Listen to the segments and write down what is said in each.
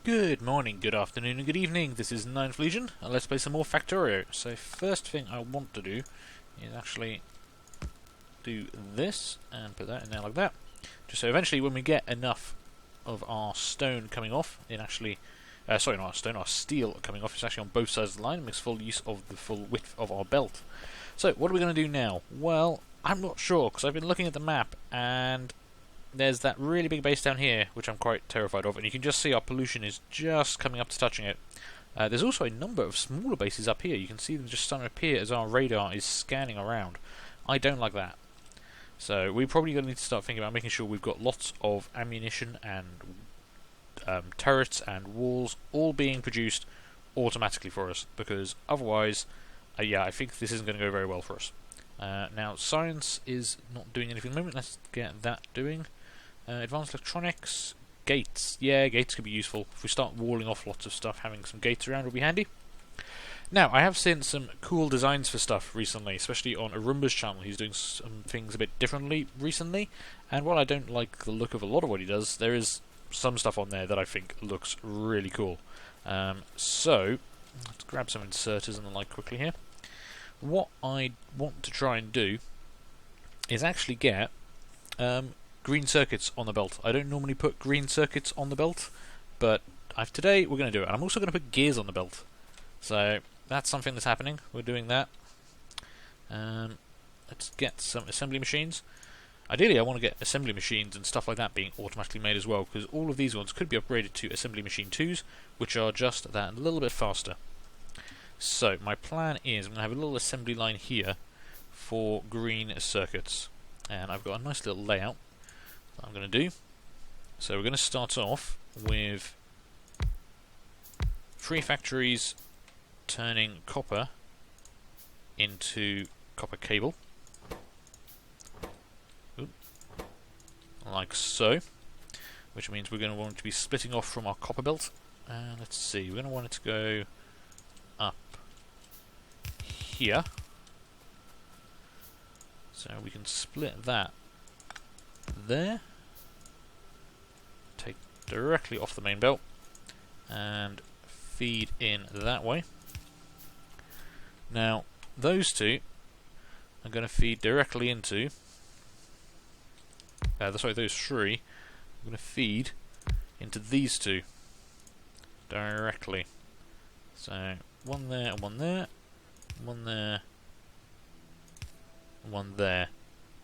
Good morning, good afternoon, and good evening. This is Ninth Legion, and let's play some more Factorio. So first thing I want to do is actually do this, and put that in there like that. Just so eventually when we get enough of our stone coming off, it actually... sorry, not our stone, our steel coming off, it's actually on both sides of the line, it makes full use of the full width of our belt. So, what are we going to do now? Well, I'm not sure, because I've been looking at the map, and there's that really big base down here, which I'm quite terrified of, and you can just see our pollution is just coming up to touching it. There's also a number of smaller bases up here. You can see them just starting to appear as our radar is scanning around. I don't like that. So we're probably going to need to start thinking about making sure we've got lots of ammunition and turrets and walls all being produced automatically for us, because otherwise, yeah, I think this isn't going to go very well for us. Now, science is not doing anything at the moment. Let's get that doing. Advanced electronics, gates. Yeah, gates could be useful. If we start walling off lots of stuff, having some gates around will be handy. Now, I have seen some cool designs for stuff recently, especially on Arumba's channel. He's doing some things a bit differently recently, and while I don't like the look of a lot of what he does, there is some stuff on there that I think looks really cool. So, let's grab some inserters and the like quickly here. What I want to try and do is actually get green circuits on the belt. I don't normally put green circuits on the belt, but today we're going to do it. And I'm also going to put gears on the belt. So that's something that's happening. We're doing that. Let's get some assembly machines. Ideally, I want to get assembly machines and stuff like that being automatically made as well, because all of these ones could be upgraded to assembly machine 2s, which are just that little bit faster. So my plan is I'm going to have a little assembly line here for green circuits, and I've got a nice little layout that I'm going to do. So we're going to start off with 3 factories turning copper into copper cable, like so, which means we're going to want it to be splitting off from our copper belt. And let's see, we're going to want it to go up here, so we can split that there, take directly off the main belt and feed in that way. Now those two are going to feed directly into those 3 are going to feed into these 2 directly. So one there and one there, one there, and one there.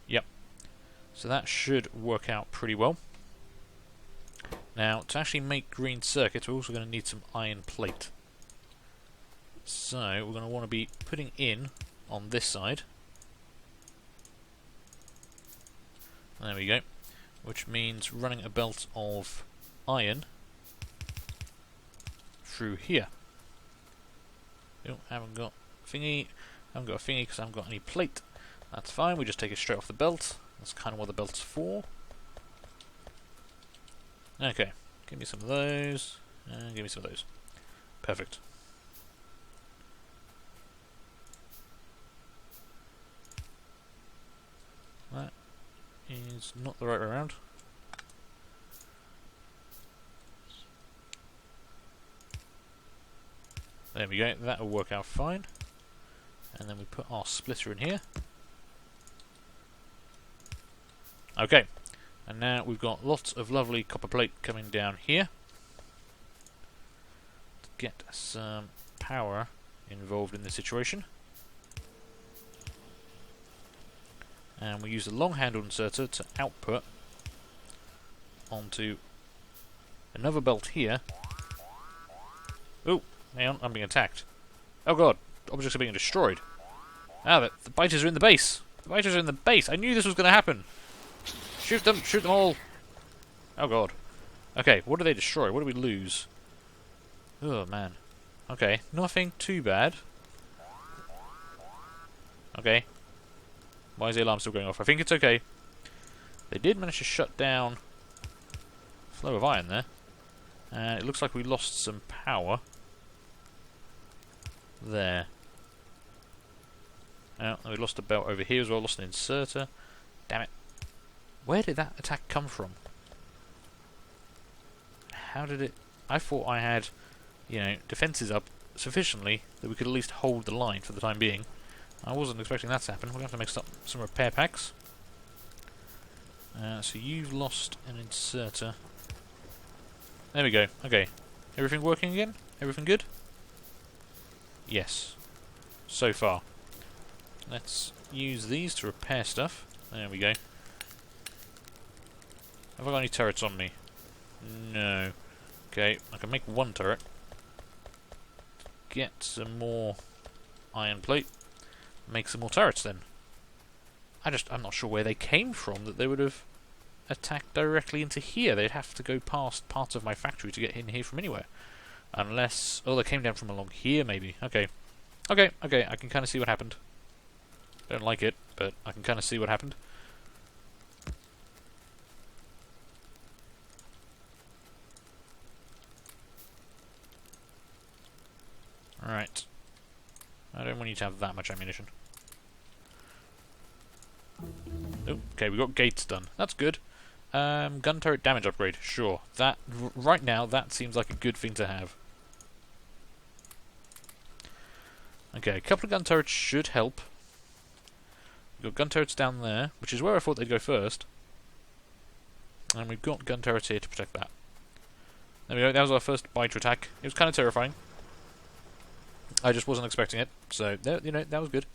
Yep. So that should work out pretty well. Now, to actually make green circuits, we're also going to need some iron plate. So we're going to want to be putting in on this side. There we go. Which means running a belt of iron through here. Oh, haven't got a thingy because I haven't got any plate. That's fine, we just take it straight off the belt. That's kind of what the belt's for. Okay, give me some of those, and give me some of those. Perfect. That is not the right way around. There we go, that will work out fine. And then we put our splitter in here. Okay, and now we've got lots of lovely copper plate coming down here. To get some power involved in the situation. And we use the long handle inserter to output onto another belt here. Oh, hang on, I'm being attacked. Oh god, objects are being destroyed. Ah, the biters are in the base. The biters are in the base. I knew this was going to happen. Shoot them all. Oh god. Okay, what do they destroy? What do we lose? Oh man. Okay, nothing too bad. Okay. Why is the alarm still going off? I think it's okay. They did manage to shut down flow of iron there. And it looks like we lost some power. There. Oh, we lost a belt over here as well, lost an inserter. Damn it. Where did that attack come from? How did it I thought I had, defences up sufficiently that we could at least hold the line for the time being. I wasn't expecting that to happen. We're going to have to make some repair packs. So you've lost an inserter. There we go. Okay. Everything working again? Everything good? Yes. So far. Let's use these to repair stuff. There we go. Have I got any turrets on me? No. Okay, I can make one turret. Get some more iron plate. Make some more turrets then. I'm not sure where they came from that they would have attacked directly into here. They'd have to go past parts of my factory to get in here from anywhere. Unless... oh, they came down from along here maybe. Okay. Okay, I can kind of see what happened. Don't like it, but I can kind of see what happened. Right. I don't want you to have that much ammunition. Oh, okay, we got gates done. That's good. Gun turret damage upgrade. Sure. That right now, that seems like a good thing to have. Okay, a couple of gun turrets should help. We've got gun turrets down there, which is where I thought they'd go first. And we've got gun turrets here to protect that. There we go, that was our first biter attack. It was kind of terrifying. I just wasn't expecting it, so, that was good.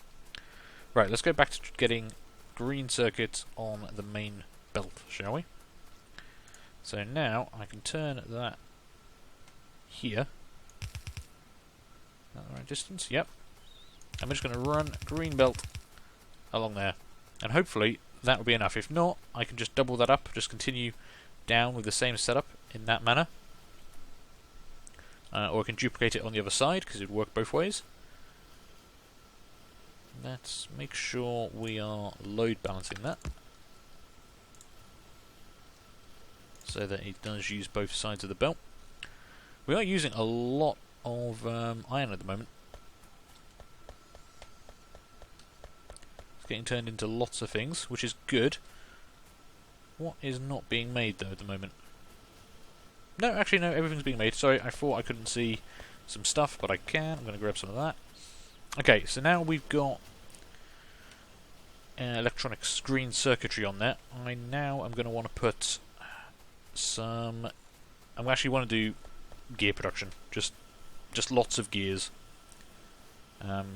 Right, let's go back to getting green circuits on the main belt, shall we? So now, I can turn that here. Is that the right distance? Yep. I'm just going to run green belt along there. And hopefully, that will be enough. If not, I can just double that up, just continue down with the same setup in that manner. Or I can duplicate it on the other side, because it would work both ways. Let's make sure we are load balancing that. So that it does use both sides of the belt. We are using a lot of iron at the moment. It's getting turned into lots of things, which is good. What is not being made, though, at the moment? No, actually, no, everything's being made. Sorry, I thought I couldn't see some stuff, but I can. I'm going to grab some of that. Okay, so now we've got electronic screen circuitry on there. I'm going to want to put some... I actually want to do gear production. Just lots of gears.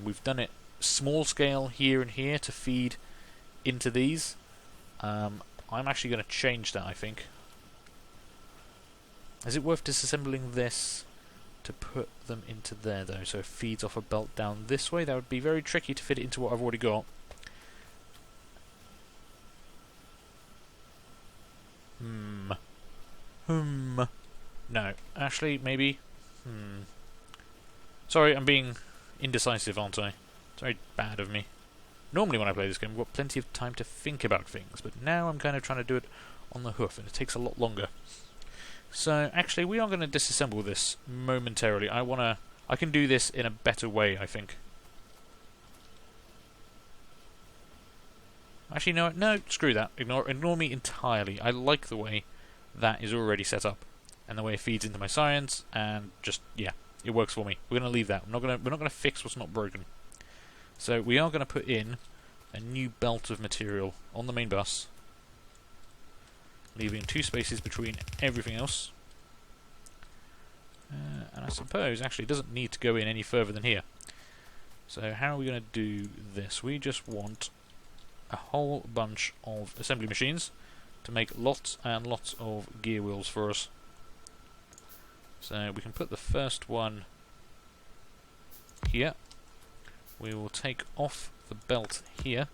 We've done it small scale here and here to feed into these. I'm actually going to change that, I think. Is it worth disassembling this to put them into there, though? So it feeds off a belt down this way. That would be very tricky to fit it into what I've already got. No. Actually, maybe. Sorry, I'm being indecisive, aren't I? It's very bad of me. Normally when I play this game, I've got plenty of time to think about things, but now I'm kind of trying to do it on the hoof, and it takes a lot longer. So, actually, we are going to disassemble this momentarily. I can do this in a better way, I think. Actually, no, screw that. Ignore me entirely. I like the way that is already set up, and the way it feeds into my science, and just, yeah, it works for me. We're going to leave that. We're not going to fix what's not broken. So, we are going to put in a new belt of material on the main bus, leaving 2 spaces between everything else. And I suppose, actually, it doesn't need to go in any further than here. So how are we going to do this? We just want a whole bunch of assembly machines to make lots and lots of gear wheels for us. So we can put the first one here. We will take off the belt here.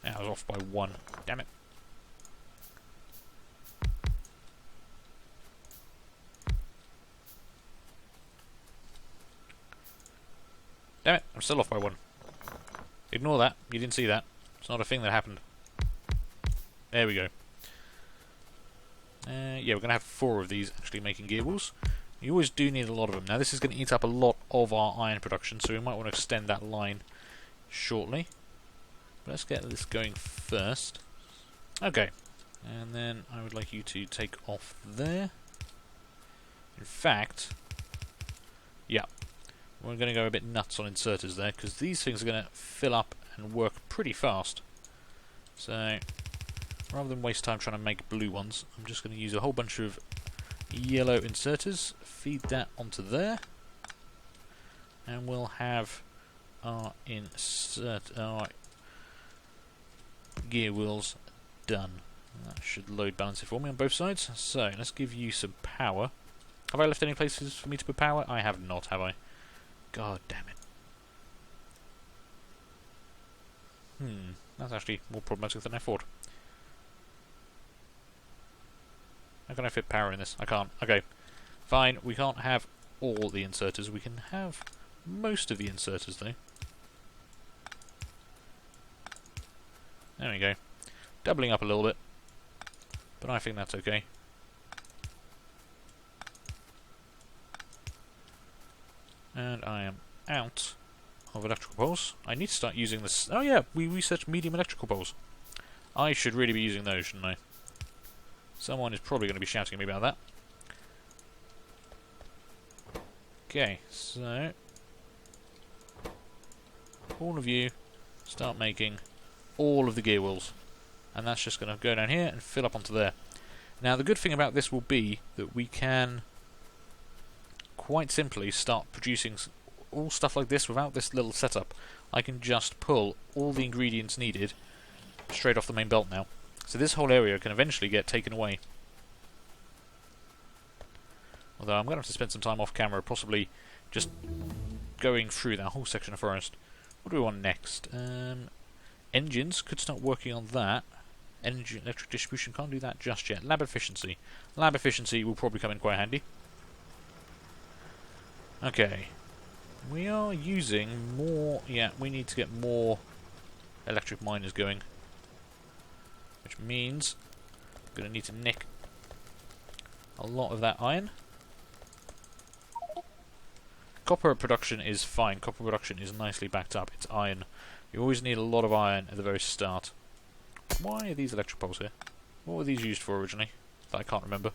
I was off by 1. Damn it. Damn it, I'm still off by 1. Ignore that. You didn't see that. It's not a thing that happened. There we go. Yeah, we're going to have 4 of these actually making gear wheels. You always do need a lot of them. Now, this is going to eat up a lot of our iron production, so we might want to extend that line shortly. Let's get this going first. Okay, And then I would like you to take off there. In fact, yeah, we're going to go a bit nuts on inserters there, because these things are going to fill up and work pretty fast. So, rather than waste time trying to make blue ones, I'm just going to use a whole bunch of yellow inserters, feed that onto there, and we'll have our gear wheels done. That should load balance it for me on both sides. So, let's give you some power. Have I left any places for me to put power? I have not, have I? God damn it. That's actually more problematic than I thought. How can I fit power in this? I can't. Okay. Fine, we can't have all the inserters. We can have most of the inserters, though. There we go. Doubling up a little bit. But I think that's okay. And I am out of electrical poles. I need to start using this. Oh yeah, we researched medium electrical poles. I should really be using those, shouldn't I? Someone is probably going to be shouting at me about that. Okay, so all of you start making all of the gear wheels. And that's just going to go down here and fill up onto there. Now the good thing about this will be that we can quite simply start producing all stuff like this without this little setup. I can just pull all the ingredients needed straight off the main belt now. So this whole area can eventually get taken away. Although I'm going to have to spend some time off camera, possibly just going through that whole section of forest. What do we want next? Engines, could start working on that. Energy, electric distribution, can't do that just yet. Lab efficiency. Lab efficiency will probably come in quite handy. Okay. We are using more... Yeah, we need to get more electric miners going. Which means I'm going to need to nick a lot of that iron. Copper production is fine. Copper production is nicely backed up. It's iron. You always need a lot of iron at the very start. Why are these electric poles here? What were these used for originally? That I can't remember.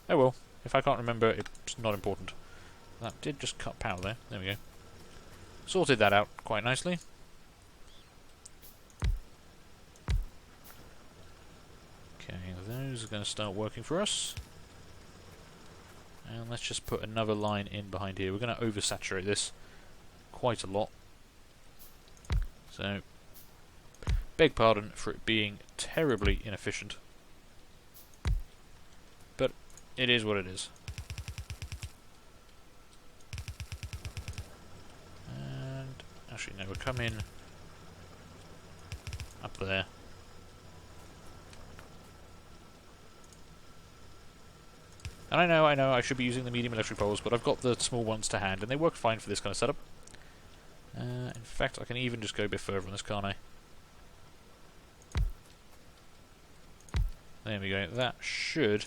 Oh well. If I can't remember, it's not important. That did just cut power there. There we go. Sorted that out quite nicely. Okay, those are going to start working for us. And let's just put another line in behind here. We're going to oversaturate this quite a lot. So, beg pardon for it being terribly inefficient. But it is what it is. And actually no, we'll come in up there. And I know, I should be using the medium electric poles, but I've got the small ones to hand, and they work fine for this kind of setup. In fact, I can even just go a bit further on this, can't I? There we go. That should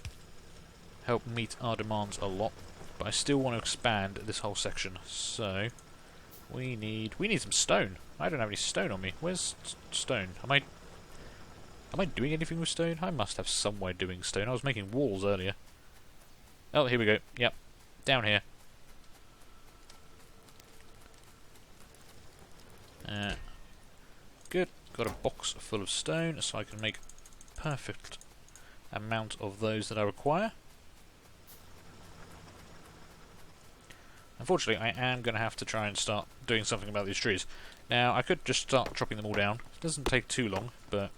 help meet our demands a lot, but I still want to expand this whole section. So we need some stone. I don't have any stone on me. Where's stone? Am I doing anything with stone? I must have some way doing stone. I was making walls earlier. Oh, here we go. Yep. Down here. Good. Got a box full of stone, so I can make perfect amount of those that I require. Unfortunately, I am going to have to try and start doing something about these trees. Now, I could just start chopping them all down. It doesn't take too long, but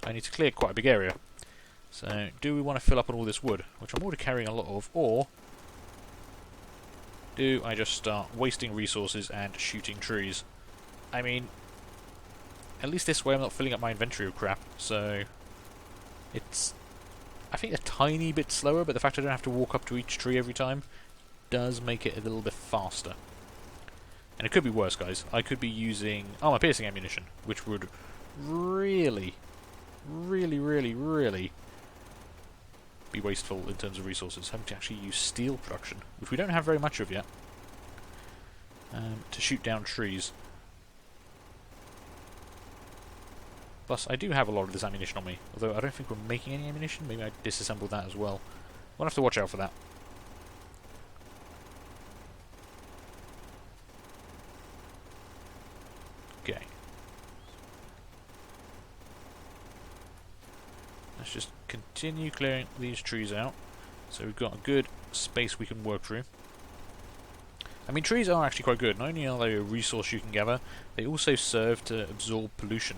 I need to clear quite a big area. So, do we want to fill up on all this wood, which I'm already carrying a lot of, or do I just start wasting resources and shooting trees? I mean, at least this way I'm not filling up my inventory of crap, so it's, I think, a tiny bit slower, but the fact I don't have to walk up to each tree every time does make it a little bit faster. And it could be worse, guys. I could be using armor piercing ammunition, which would really be wasteful in terms of resources. Having to actually use steel production, which we don't have very much of yet, to shoot down trees. Plus, I do have a lot of this ammunition on me, although I don't think we're making any ammunition. Maybe I disassembled that as well. We'll have to watch out for that. Okay. Let's just continue clearing these trees out, so we've got a good space we can work through. I mean, trees are actually quite good. Not only are they a resource you can gather, they also serve to absorb pollution.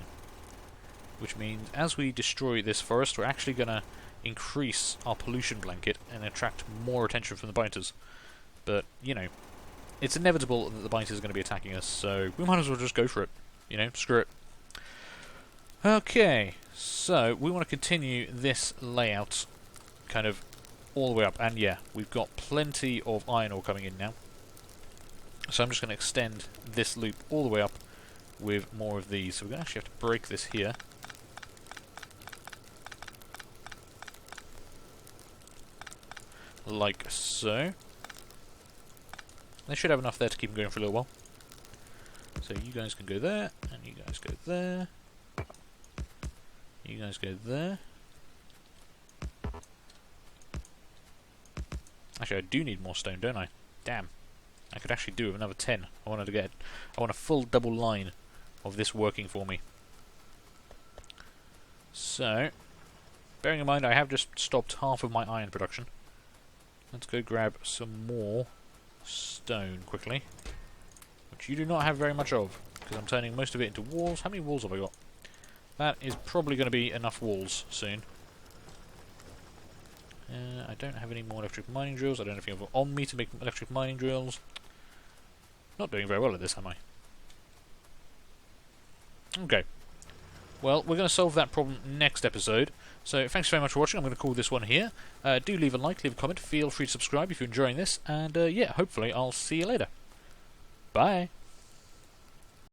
Which means, as we destroy this forest, we're actually going to increase our pollution blanket and attract more attention from the biters. But, you know, it's inevitable that the biters are going to be attacking us, so we might as well just go for it. You know, screw it. Okay, so we want to continue this layout kind of all the way up. And yeah, we've got plenty of iron ore coming in now. So I'm just going to extend this loop all the way up with more of these. So we're going to actually have to break this here. Like so. They should have enough there to keep them going for a little while. So you guys can go there, and you guys go there. You guys go there. Actually, I do need more stone, don't I? Damn. I could actually do with another 10. I want a full double line of this working for me. So, bearing in mind I have just stopped half of my iron production. Let's go grab some more stone quickly. Which you do not have very much of, because I'm turning most of it into walls. How many walls have I got? That is probably going to be enough walls soon. I don't have any more electric mining drills. I don't have anything on me to make electric mining drills. Not doing very well at this, am I? Okay. Well, we're going to solve that problem next episode. So, thanks very much for watching. I'm going to call this one here. Do leave a like, leave a comment. Feel free to subscribe if you're enjoying this. And, yeah, hopefully I'll see you later. Bye.